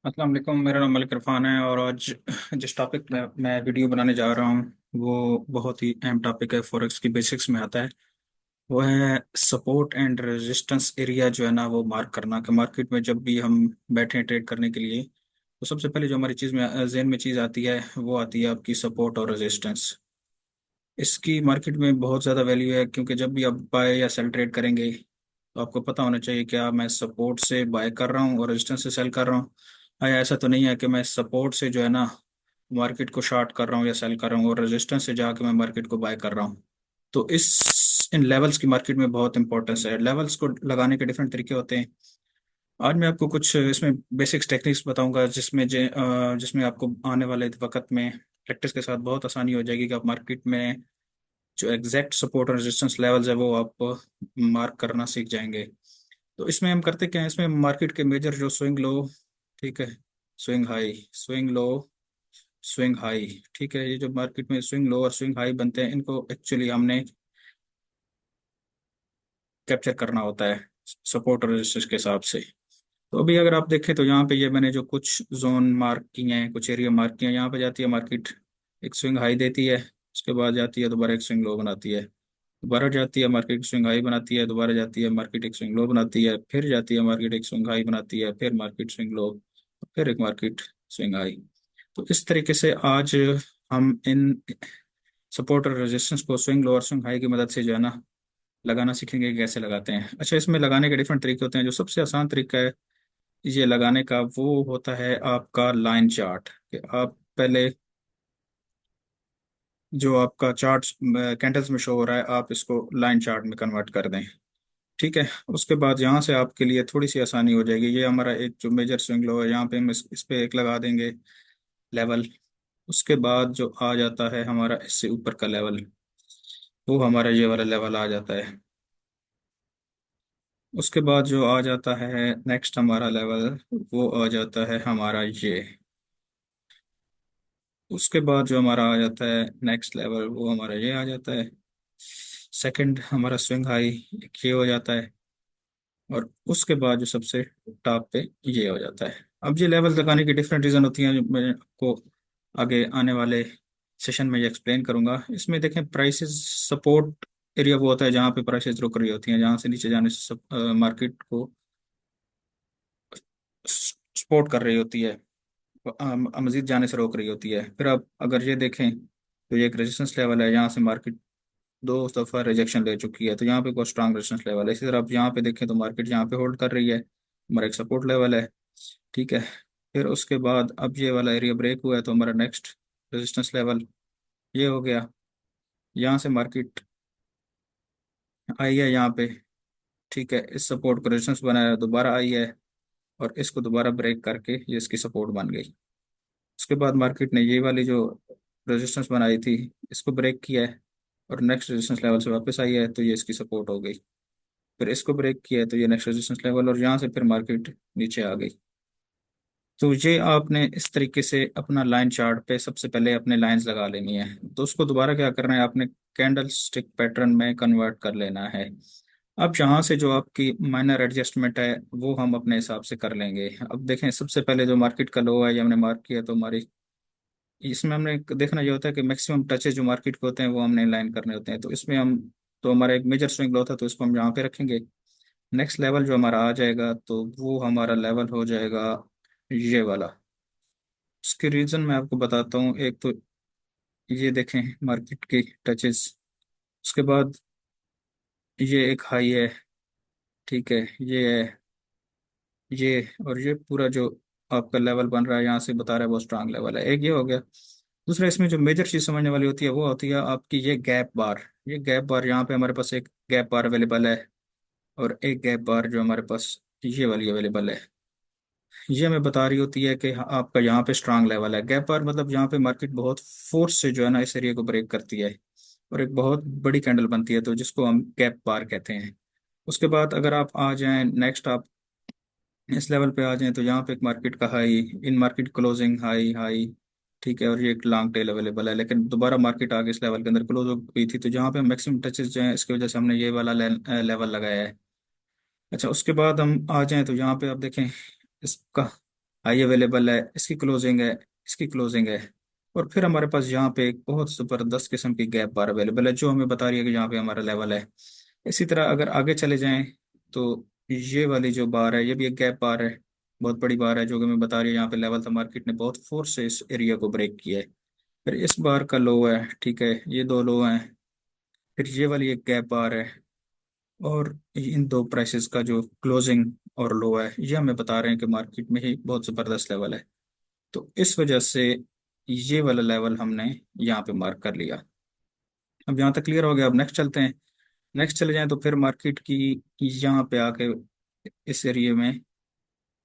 अस्सलाम वालेकुम। मेरा नाम मलिक इरफान है और आज जिस टॉपिक में मैं वीडियो बनाने जा रहा हूँ वो बहुत ही अहम टॉपिक है। फॉरेक्स की बेसिक्स में आता है। वो है सपोर्ट एंड रेजिस्टेंस एरिया जो है ना, वो मार्क करना कि मार्केट में जब भी हम बैठे हैं ट्रेड करने के लिए तो सबसे पहले जो हमारी चीज़ में जहन में चीज़ आती है वो आती है आपकी सपोर्ट और रेजिस्टेंस। इसकी मार्केट में बहुत ज़्यादा वैल्यू है क्योंकि जब भी आप बाय या सेल ट्रेड करेंगे तो आपको पता होना चाहिए क्या मैं सपोर्ट से बाय कर रहा हूँ और रेजिस्टेंस से सेल कर रहा हूँ। या ऐसा तो नहीं है कि मैं सपोर्ट से जो है ना मार्केट को शॉर्ट कर रहा हूँ या सेल कर रहा हूँ और रेजिस्टेंस से जाके मैं मार्केट को बाय कर रहा हूँ। तो इस इन लेवल्स की मार्केट में बहुत इंपॉर्टेंस है। लेवल्स को लगाने के डिफरेंट तरीके होते हैं। आज मैं आपको कुछ इसमें बेसिक्स टेक्निक्स बताऊंगा जिसमें आपको आने वाले वक्त में प्रैक्टिस के साथ बहुत आसानी हो जाएगी कि आप मार्केट में जो एग्जैक्ट सपोर्ट और रेजिस्टेंस लेवल्स है वो आप मार्क करना सीख जाएंगे। तो इसमें हम करते क्या है, इसमें मार्केट के मेजर जो स्विंग लो, ठीक है, swing high, swing low, swing high, ठीक है, ये जो मार्केट में स्विंग लो और स्विंग हाई बनते हैं इनको एक्चुअली हमने कैप्चर करना होता है सपोर्ट और रेजिस्टेंस के हिसाब से। तो अभी अगर आप देखें तो यहाँ पे ये मैंने जो कुछ जोन मार्क किए हैं, कुछ एरिया मार्क किए हैं, यहाँ पे जाती है मार्केट, एक स्विंग हाई देती है, उसके बाद जाती है दोबारा एक स्विंग लो बनाती है, दोबारा जाती है मार्केट स्विंग हाई बनाती है, दोबारा जाती है मार्केट एक स्विंग लो बनाती है, फिर जाती है मार्केट एक स्विंग हाई बनाती है, फिर मार्केट स्विंग लो, फिर एक मार्केट स्विंग हाई। तो इस तरीके से आज हम इन सपोर्ट और रेजिस्टेंस को स्विंग लो और स्विंग हाई की मदद से जो है ना लगाना सीखेंगे कि कैसे लगाते हैं। अच्छा, इसमें लगाने के डिफरेंट तरीके होते हैं। जो सबसे आसान तरीका है ये लगाने का वो होता है आपका लाइन चार्ट, कि आप पहले जो आपका चार्ट कैंडल्स में शो हो रहा है आप इसको लाइन चार्ट में कन्वर्ट कर दें। ठीक है, उसके बाद यहाँ से आपके लिए थोड़ी सी आसानी हो जाएगी। ये हमारा एक जो मेजर स्विंग लो है, यहाँ पे हम इस पे एक लगा देंगे लेवल। उसके बाद जो आ जाता है हमारा इससे ऊपर का लेवल, वो हमारा ये वाला लेवल आ जाता है। उसके बाद जो आ जाता है नेक्स्ट हमारा लेवल, वो आ जाता है हमारा ये। उसके बाद जो हमारा आ जाता है नेक्स्ट लेवल, वो हमारा ये आ जाता है। सेकंड हमारा स्विंग हाई ये हो जाता है। और उसके बाद जो सबसे टॉप पे ये हो जाता है। अब ये लेवल लगाने की डिफरेंट रीज़न होती हैं जो मैं आपको आगे आने वाले सेशन में ये एक्सप्लेन करूंगा। इसमें देखें प्राइसेस सपोर्ट एरिया वो होता है जहाँ पे प्राइसेस रुक रही होती हैं, जहाँ से नीचे जाने से सब मार्केट को सपोर्ट कर रही होती है, मजीद जाने से रोक रही होती है। फिर आप अगर ये देखें तो ये एक रेजिस्टेंस लेवल है, यहाँ से मार्केट दो दफा रिजेक्शन ले चुकी है, तो यहाँ पे बहुत स्ट्रांग रेजिस्टेंस लेवल है। इसी तरह आप यहाँ पे देखें तो मार्केट यहाँ पे होल्ड कर रही है, हमारा एक सपोर्ट लेवल है। ठीक है, फिर उसके बाद अब ये वाला एरिया ब्रेक हुआ है तो हमारा नेक्स्ट रेजिस्टेंस लेवल ये हो गया। यहाँ से मार्केट आई है यहाँ पे, ठीक है, इस सपोर्ट को रेजिस्टेंस बनाया, दोबारा आई है और इसको दोबारा ब्रेक करके ये इसकी सपोर्ट बन गई। उसके बाद मार्केट ने ये वाली जो रेजिस्टेंस बनाई थी इसको ब्रेक किया है और नेक्स्ट रेजिस्टेंस लेवल से वापस आई है तो ये इसकी सपोर्ट हो गई। फिर इसको ब्रेक किया है तो ये नेक्स्ट रेजिस्टेंस लेवल, और यहाँ से फिर मार्केट नीचे आ गई। तो ये आपने इस तरीके से अपना लाइन चार्ट पे सबसे पहले अपने लाइंस लगा लेनी है। तो उसको दोबारा क्या करना है, आपने कैंडल स्टिक पैटर्न में कन्वर्ट कर लेना है। अब यहाँ से जो आपकी माइनर एडजस्टमेंट है वो हम अपने हिसाब से कर लेंगे। अब देखें सबसे पहले जो मार्केट का लो है ये हमने मार्क किया, तो हमारी इसमें हमने देखना ये होता है कि मैक्सिमम टचेज जो मार्केट के होते हैं वो हमने लाइन करने होते हैं। तो इसमें हम, तो हमारा एक मेजर स्विंग लो था तो इसको हम यहाँ पे रखेंगे। नेक्स्ट लेवल जो हमारा आ जाएगा तो वो हमारा लेवल हो जाएगा ये वाला। उसके रीज़न मैं आपको बताता हूँ। एक तो ये देखें मार्केट की टचेस, उसके बाद ये एक हाई है, ठीक है, ये है ये, और ये पूरा जो आपका लेवल बन रहा है यहाँ से बता रहा है वो स्ट्रांग लेवल है। एक ये हो गया। दूसरा इसमें जो मेजर चीज़ समझने वाली होती है वो होती है आपकी ये गैप बार। ये गैप बार यहाँ पे हमारे पास एक गैप बार अवेलेबल है और एक गैप बार जो हमारे पास ये वाली अवेलेबल है। ये हमें बता रही होती है कि हाँ, आपका यहाँ पे स्ट्रांग लेवल है। गैप बार मतलब यहाँ पे मार्केट बहुत फोर्स से जो है ना इस एरिया को ब्रेक करती है और एक बहुत बड़ी कैंडल बनती है, तो जिसको हम गैप बार कहते हैं। उसके बाद अगर आप आ जाएं नेक्स्ट, आप इस लेवल पे आ जाएं तो यहाँ पे एक मार्केट का हाई, इन मार्केट क्लोजिंग हाई हाई, ठीक है, और ये एक लॉन्ग टेल अवेलेबल है। लेकिन दोबारा मार्केट आगे इस लेवल के अंदर क्लोज हो गई थी, तो जहाँ पे मैक्सिमम टचेस जो है इसकी वजह से हमने ये वाला लेवल लगाया है। अच्छा, उसके बाद हम आ जाएं तो यहाँ पे आप देखें इसका हाई अवेलेबल है, इसकी क्लोजिंग है, इसकी क्लोजिंग है। और फिर हमारे पास यहाँ पे एक बहुत ज़बरदस्त किस्म की गैप बार अवेलेबल है जो हमें बता रही है कि यहाँ पे हमारा लेवल है। इसी तरह अगर आगे चले जाएं तो ये वाली जो बार है ये भी एक गैप बार है, बहुत बड़ी बार है जो कि हमें बता रही है यहाँ पे लेवल था, मार्केट ने बहुत फोर्स से इस एरिया को ब्रेक किया है। फिर इस बार का लो है, ठीक है, ये दो लो हैं। फिर ये वाली एक गैप बार है, और इन दो प्राइसेस का जो क्लोजिंग और लो है ये हमें बता रहे हैं कि मार्केट में ही बहुत ज़बरदस्त लेवल है। तो इस वजह से ये वाला लेवल हमने यहाँ पे मार्क कर लिया। अब यहाँ तक क्लियर हो गया। अब नेक्स्ट चलते हैं। नेक्स्ट चले जाएं तो फिर मार्केट की यहाँ पे आके इस एरिया में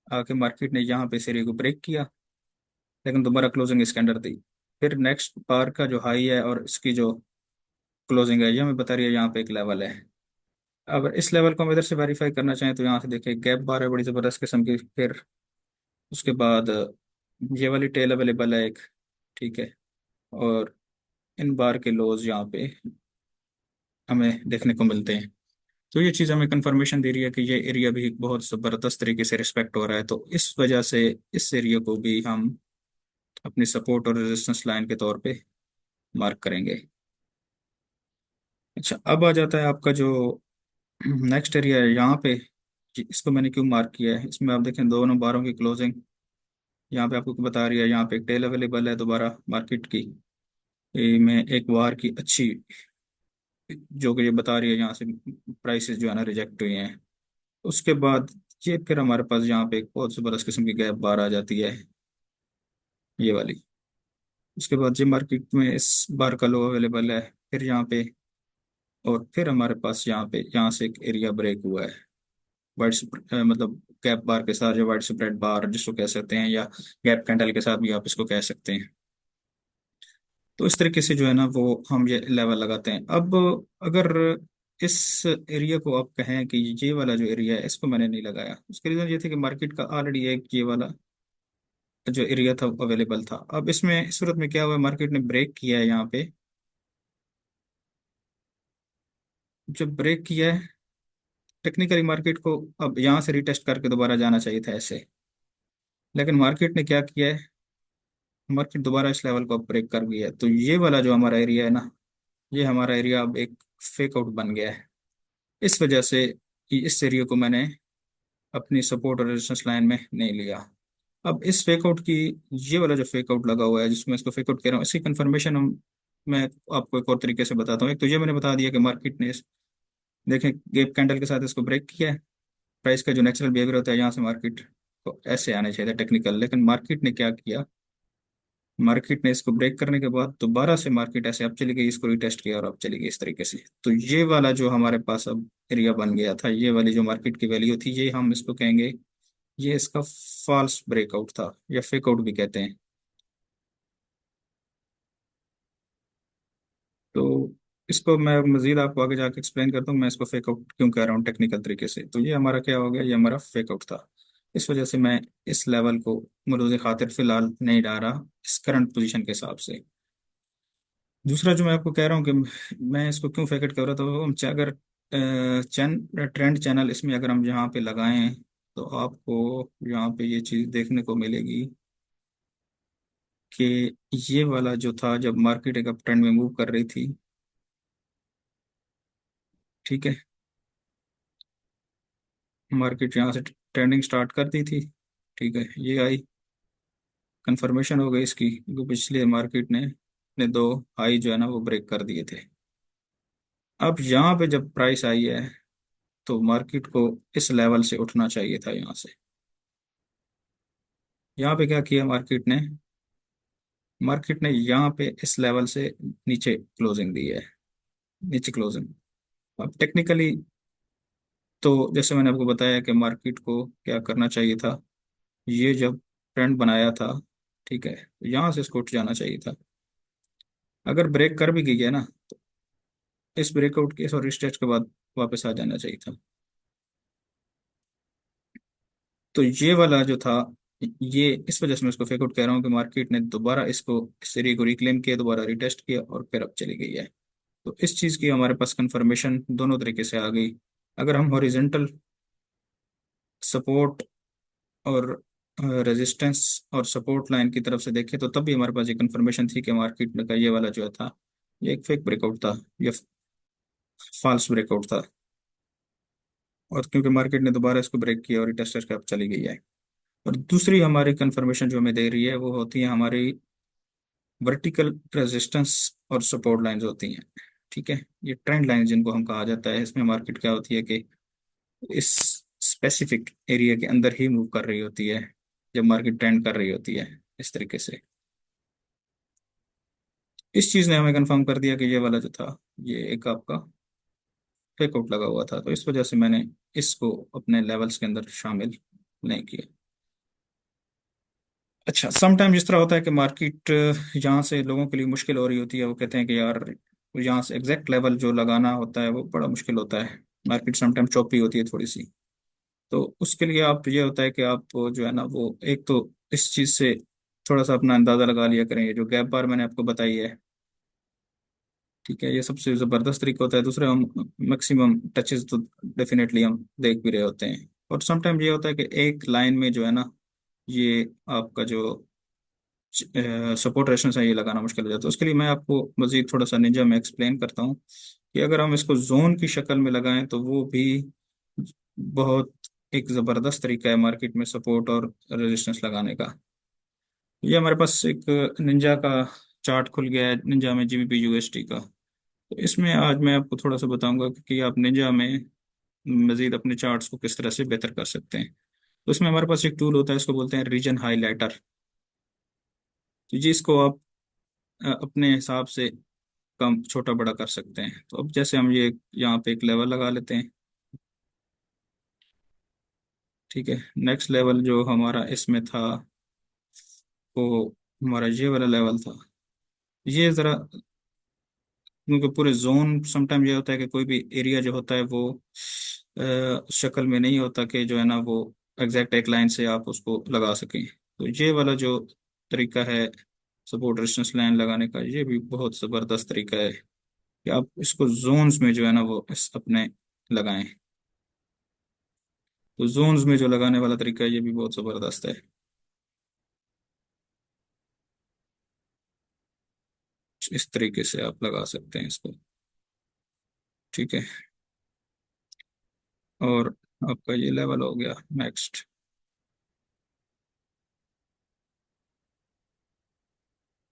आके मार्केट ने यहाँ पे इस एरिया को ब्रेक किया, लेकिन दोबारा क्लोजिंग इसके अंदर दी। फिर नेक्स्ट बार का जो हाई है और इसकी जो क्लोजिंग है ये हमें बता रही है यहाँ पे एक लेवल है। अब इस लेवल को हम इधर से वेरीफाई करना चाहें तो यहाँ से देखिए गैप बार है बड़ी ज़बरदस्त किस्म की। फिर उसके बाद ये वाली टेल अवेलेबल है एक, ठीक है। और इन बार के लोज यहाँ पे हमें देखने को मिलते हैं। तो ये चीज़ हमें कंफर्मेशन दे रही है कि ये एरिया भी बहुत ज़बरदस्त तरीके से रिस्पेक्ट हो रहा है, तो इस वजह से इस एरिया को भी हम अपनी सपोर्ट और रेजिस्टेंस लाइन के तौर पे मार्क करेंगे। अच्छा, अब आ जाता है आपका जो नेक्स्ट एरिया है यहाँ पे। इसको मैंने क्यों मार्क किया है, इसमें आप देखें दोनों बारों की क्लोजिंग यहाँ पे आपको बता रही है। यहाँ पे एक टेल अवेलेबल है दोबारा मार्केट की, में एक वार की अच्छी, जो कि ये बता रही है यहाँ से प्राइसेस जो है ना रिजेक्ट हुए हैं। उसके बाद ये फिर हमारे पास यहाँ पे एक बहुत ज़बरदस्त किस्म की गैप बार आ जाती है, ये वाली। उसके बाद ये मार्केट में इस बार का लो अवेलेबल है, फिर यहाँ पे। और फिर हमारे पास यहाँ पे यहाँ से एक एरिया ब्रेक हुआ है, वाइट, मतलब गैप बार के साथ जो वाइट स्प्रेड बार जिसको कह सकते हैं, या गैप कैंडल के साथ भी आप इसको कह सकते हैं। तो इस तरीके से जो है ना वो हम ये लेवल लगाते हैं। अब अगर इस एरिया को आप कहें कि ये वाला जो एरिया है इसको मैंने नहीं लगाया, उसके रीजन ये थे कि मार्केट का ऑलरेडी एक ये वाला जो एरिया था अवेलेबल था। अब इसमें इस सूरत में क्या हुआ, मार्केट ने ब्रेक किया है यहाँ पे। जब ब्रेक किया है टेक्निकली मार्केट को अब यहाँ से रिटेस्ट करके दोबारा जाना चाहिए था ऐसे, लेकिन मार्केट ने क्या किया है, मार्केट दोबारा इस लेवल को ब्रेक कर गया है। तो ये वाला जो हमारा एरिया है ना, ये हमारा एरिया अब एक फेक आउट बन गया है। इस वजह से इस एरिया को मैंने अपनी सपोर्ट और रेजिस्टेंस लाइन में नहीं लिया। अब इस फेक आउट की, ये वाला जो फेक आउट लगा हुआ है जिसमें इसको फेक आउट कह रहा हूँ, इसकी कंफर्मेशन हम, मैं आपको एक और तरीके से बताता हूँ। एक तो ये मैंने बता दिया कि मार्केट ने देखें गैप कैंडल के साथ इसको ब्रेक किया है। प्राइस का जो नेचुरल बिहेवियर होता है यहाँ से मार्केट को ऐसे आना चाहिए था टेक्निकल, लेकिन मार्केट ने क्या किया, मार्केट ने इसको ब्रेक करने के बाद दोबारा से मार्केट ऐसे अब चली गई, इसको रिटेस्ट किया और अब चली गई इस तरीके से। तो ये वाला जो हमारे पास अब एरिया बन गया था, ये वाली जो मार्केट की वैल्यू थी, ये हम इसको कहेंगे ये इसका फॉल्स ब्रेकआउट था, या फेक आउट भी कहते हैं। तो इसको मैं मजीद आपको आगे जाके एक्सप्लेन करता हूँ मैं इसको फेक आउट क्यों कह रहा हूँ टेक्निकल तरीके से। तो ये हमारा क्या हो गया, ये हमारा फेक आउट था। इस वजह से मैं इस लेवल को मरूज खातिर फिलहाल नहीं डाल रहा इस करंट पोजीशन के हिसाब से। दूसरा जो मैं आपको कह रहा हूँ कि मैं इसको क्यों फेक आउट कर रहा था, वो हम अगर ट्रेंड चैनल इसमें अगर हम यहाँ पे लगाएं तो आपको यहाँ पे ये चीज़ देखने को मिलेगी कि ये वाला जो था जब मार्केट एक अप ट्रेंड में मूव कर रही थी, ठीक है, मार्केट यहाँ से ट्रेंडिंग स्टार्ट कर दी थी, ठीक है, ये आई कंफर्मेशन हो गई इसकी, क्योंकि पिछले मार्केट ने दो हाई जो है ना वो ब्रेक कर दिए थे। अब यहाँ पे जब प्राइस आई है तो मार्केट को इस लेवल से उठना चाहिए था यहाँ से। यहाँ पे क्या किया मार्केट ने यहाँ पे इस लेवल से नीचे क्लोजिंग दी है, नीचे क्लोजिंग। अब टेक्निकली तो जैसे मैंने आपको बताया कि मार्केट को क्या करना चाहिए था, ये जब ट्रेंड बनाया था, ठीक है, तो यहाँ से इसको उठ जाना चाहिए था। अगर ब्रेक कर भी गई है ना, इस ब्रेकआउट के सॉरी स्टेज के बाद वापस आ जाना चाहिए था। तो ये वाला जो था, ये इस वजह से मैं इसको फेक आउट कह रहा हूँ कि मार्केट ने दोबारा इसको इस एरिया को रिक्लेम किया, दोबारा रिटेस्ट किया और फिर अब चली गई है। तो इस चीज़ की हमारे पास कंफर्मेशन दोनों तरीके से आ गई। अगर हम हॉरिजेंटल सपोर्ट और रेजिस्टेंस और सपोर्ट लाइन की तरफ से देखें तो तब भी हमारे पास ये कंफर्मेशन थी कि मार्केट में का ये वाला जो था ये एक फेक ब्रेकआउट था, ये फॉल्स ब्रेकआउट था। और क्योंकि मार्केट ने दोबारा इसको ब्रेक किया और टेस्टर करके अब चली गई है। और दूसरी हमारी कंफर्मेशन जो हमें दे रही है वो होती है हमारी वर्टिकल रेजिस्टेंस और सपोर्ट लाइंस होती हैं। ठीक है, ये ट्रेंड लाइन जिनको हम कहा जाता है, इसमें मार्केट क्या होती है कि इस स्पेसिफिक एरिया के अंदर ही मूव कर रही होती है जब मार्केट ट्रेंड कर रही होती है इस तरीके से। इस चीज ने हमें कंफर्म कर दिया कि ये वाला जो था ये एक आपका फेक आउट लगा हुआ था, तो इस वजह से मैंने इसको अपने लेवल्स के अंदर शामिल नहीं किया। अच्छा, सम टाइम जिस तरह होता है कि मार्केट यहाँ से लोगों के लिए मुश्किल हो रही होती है, वो कहते हैं कि यार यहाँ से एग्जैक्ट लेवल जो लगाना होता है वो बड़ा मुश्किल होता है, मार्केट सम टाइम चौपी होती है थोड़ी सी। तो उसके लिए आप ये होता है कि आप जो है ना वो एक तो इस चीज़ से थोड़ा सा अपना अंदाज़ा लगा लिया करें, ये जो गैप बार मैंने आपको बताई है, ठीक है, ये सबसे ज़बरदस्त तरीका होता है। दूसरा, हम मैक्सिमम टचेस तो डेफिनेटली हम देख भी रहे होते हैं। और समटाइम ये होता है कि एक लाइन में जो है ना ये आपका जो सपोर्ट रेशंस है ये लगाना मुश्किल हो जाता है। उसके लिए मैं आपको मजीद थोड़ा सा निंजा में एक्सप्लेन करता हूँ कि अगर हम इसको जोन की शक्ल में लगाएं तो वो भी बहुत एक ज़बरदस्त तरीका है मार्केट में सपोर्ट और रेजिस्टेंस लगाने का। ये हमारे पास एक निंजा का चार्ट खुल गया है, निंजा में जीबीपी यूएसटी का। तो इसमें आज मैं आपको थोड़ा सा बताऊंगा कि आप निंजा में मजीद अपने चार्ट्स को किस तरह से बेहतर कर सकते हैं। तो इसमें हमारे पास एक टूल होता है, इसको बोलते हैं रीजन हाईलाइटर। तो जी इसको आप अपने हिसाब से कम छोटा बड़ा कर सकते हैं। तो अब जैसे हम ये यहाँ पे एक लेवल लगा लेते हैं। ठीक है, नेक्स्ट लेवल जो हमारा इसमें था वो हमारा ये वाला लेवल था। ये ज़रा क्योंकि पूरे जोन समटाइम ये होता है कि कोई भी एरिया जो होता है वो उस शक्ल में नहीं होता कि जो है ना वो एग्जैक्ट एक लाइन से आप उसको लगा सकें। तो ये वाला जो तरीका है सपोर्ट रेजिस्टेंस लाइन लगाने का, ये भी बहुत ज़बरदस्त तरीका है कि आप इसको जोन्स में जो है ना वो इस अपने लगाएं। तो जोन्स में जो लगाने वाला तरीका है ये भी बहुत ज़बरदस्त है। इस तरीके से आप लगा सकते हैं इसको। ठीक है, और आपका ये लेवल हो गया नेक्स्ट।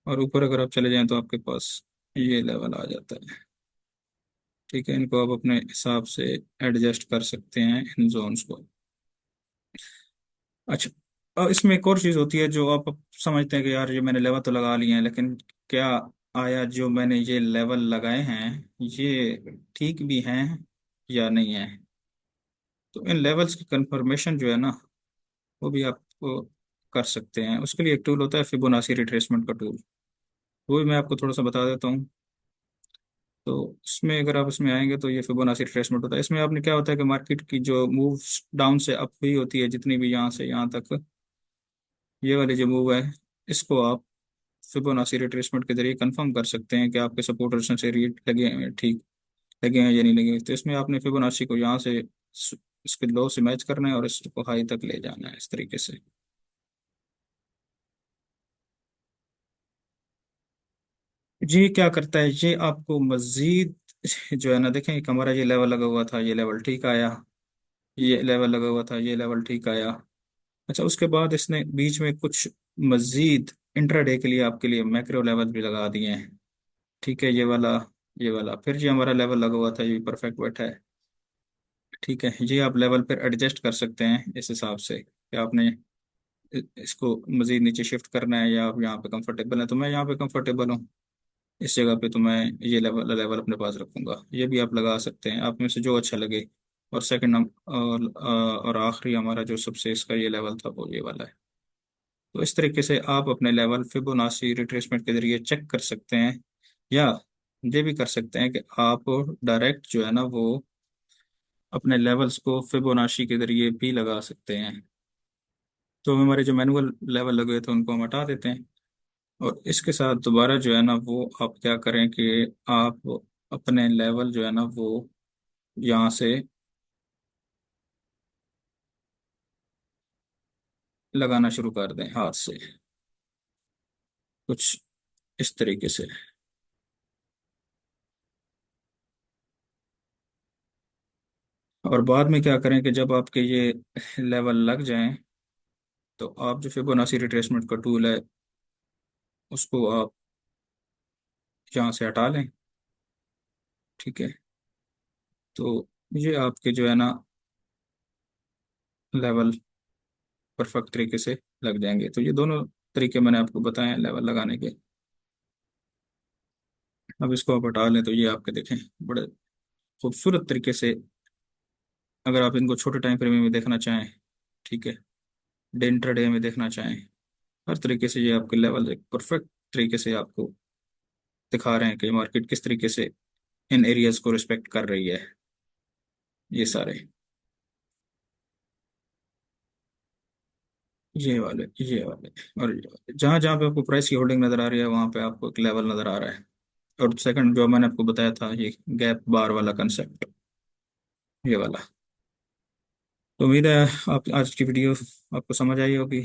और ऊपर अगर आप चले जाएं तो आपके पास ये लेवल आ जाता है। ठीक है, इनको आप अपने हिसाब से एडजस्ट कर सकते हैं इन जोन्स को। अच्छा, और इसमें एक और चीज़ होती है जो आप समझते हैं कि यार ये मैंने लेवल तो लगा लिए हैं, लेकिन क्या आया जो मैंने ये लेवल लगाए हैं ये ठीक भी हैं या नहीं है। तो इन लेवल्स की कंफर्मेशन जो है ना वो भी आपको कर सकते हैं। उसके लिए एक टूल होता है फिबोनाची रिट्रेसमेंट का टूल, वो भी मैं आपको थोड़ा सा बता देता हूँ। तो इसमें अगर आप इसमें आएंगे तो ये फिबोनाची रिट्रेसमेंट होता है। इसमें आपने क्या होता है कि मार्केट की जो मूव डाउन से अप हुई होती है जितनी भी यहाँ से यहाँ तक, ये वाली जो मूव है इसको आप फिबोनाची रिट्रेसमेंट के जरिए कंफर्म कर सकते हैं कि आपके सपोर्ट रेजिस्टेंस एरिया लगे हैं ठीक, लगे हैं या नहीं लगे। तो इसमें आपने फिबोनाची को यहाँ से इसके लो से मैच करना है और इसको हाई तक ले जाना है इस तरीके से। ये क्या करता है, ये आपको मजीद जो है ना देखें कि हमारा ये लेवल लगा हुआ था, ये लेवल ठीक आया, ये लेवल लगा हुआ था, ये लेवल ठीक आया। अच्छा, उसके बाद इसने बीच में कुछ मजीद इंट्राडे के लिए आपके लिए मैक्रो लेवल भी लगा दिए हैं। ठीक है, ये वाला फिर ये हमारा लेवल लगा हुआ था, ये परफेक्ट बैठा है। ठीक है, ये आप लेवल पर एडजस्ट कर सकते हैं इस हिसाब से कि आपने इसको मजीद नीचे शिफ्ट करना है या आप यहाँ पे कंफर्टेबल है। तो मैं यहाँ पे कंफर्टेबल हूँ इस जगह पे, तो मैं ये लेवल लेवल अपने पास रखूंगा। ये भी आप लगा सकते हैं आप में से जो अच्छा लगे। और सेकंड और आखिरी हमारा जो सबसे इसका ये लेवल था वो ये वाला है। तो इस तरीके से आप अपने लेवल फिबोनाची रिट्रेसमेंट के जरिए चेक कर सकते हैं, या ये भी कर सकते हैं कि आप डायरेक्ट जो है ना वो अपने लेवल्स को फिबोनाची के जरिए भी लगा सकते हैं। तो हमारे जो मैनुअल लेवल लगे थे उनको हम हटा देते हैं। और इसके साथ दोबारा जो है ना वो आप क्या करें कि आप अपने लेवल जो है ना वो यहाँ से लगाना शुरू कर दें हाथ से, कुछ इस तरीके से। और बाद में क्या करें कि जब आपके ये लेवल लग जाएं, तो आप जो फिबोनाची रिट्रेसमेंट का टूल है उसको आप यहाँ से हटा लें। ठीक है, तो ये आपके जो है ना लेवल परफेक्ट तरीके से लग जाएंगे। तो ये दोनों तरीके मैंने आपको बताए हैं लेवल लगाने के। अब इसको आप हटा लें तो ये आपके देखें बड़े खूबसूरत तरीके से, अगर आप इनको छोटे टाइम फ्रेम में देखना चाहें, ठीक है, डे इंट्राडे में देखना चाहें, हर तरीके से ये आपके लेवल एक परफेक्ट तरीके से आपको दिखा रहे हैं कि मार्केट किस तरीके से इन एरियाज को रिस्पेक्ट कर रही है, ये सारे, ये वाले और जहाँ जहाँ पे आपको प्राइस की होल्डिंग नजर आ रही है वहाँ पे आपको एक लेवल नजर आ रहा है। और सेकंड जो मैंने आपको बताया था ये गैप बार वाला कंसेप्ट, ये वाला। तो उम्मीद है आप आज की वीडियो आपको समझ आई होगी।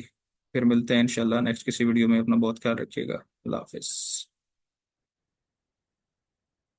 फिर मिलते हैं इंशाल्लाह नेक्स्ट किसी वीडियो में। अपना बहुत ख्याल रखिएगा। अल्लाह हाफिज़।